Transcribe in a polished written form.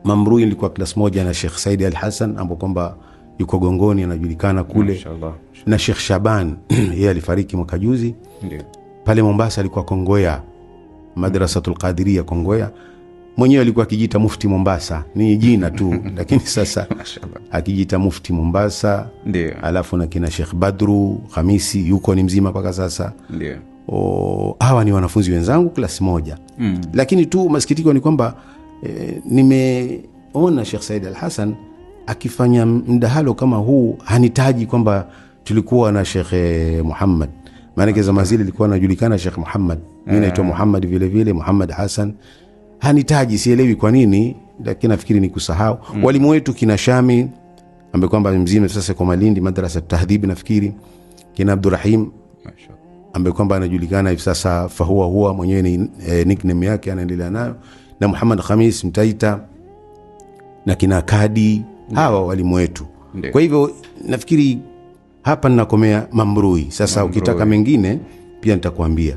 Mamrui nilikuwa class moja na Sheikh Said Al-Hassan ambaye kwamba yuko Gongoni anajulikana kule. Mashaallah. Na Sheikh Shaban yeye alifariki mwaka juzi. Ndio. Pale Mombasa alikuwa Kongoya, Madrasatul Qadiria Kongoya. Mwenyewe alikuwa akijiita mufti Mombasa, ni jina tu lakini sasa akijiita mufti Mombasa. Ndio. Alafu na kina Sheikh Badru Khamisi yuko ni mzima mpaka sasa. Ndio. Hawa ni wanafunzi wenzangu klasi moja. Lakini tu masikitiko ni kwamba nimeona Sheikh Said Al-Hassan akifanya mdahalo kama huu, hanitaji kwamba tulikuwa na Sheikh Muhammad. Maana zama zile ilikuwa anajulikana Sheikh Muhammad. Mimi naitwa Muhammad vile vile, Muhammad Hassan. Hanitaji, sielewi kwa nini, lakini nafikiri ni kusahau. Walimu wetu kina Shami ambaye kwamba mzima sasa kwa Malindi madrasa tahdhib, nafikiri kina Abdurrahim ambaye kwamba anajulikana hivi sasa huwa mwenyewe ni nickname yake anaendelea nayo, na Muhammad Khamis Mtaita na kina Kadi. Hawa walimu wetu. Kwa hivyo nafikiri hapa ninakomea Mamrui. Sasa ukitaka mengine pia nitakwambia.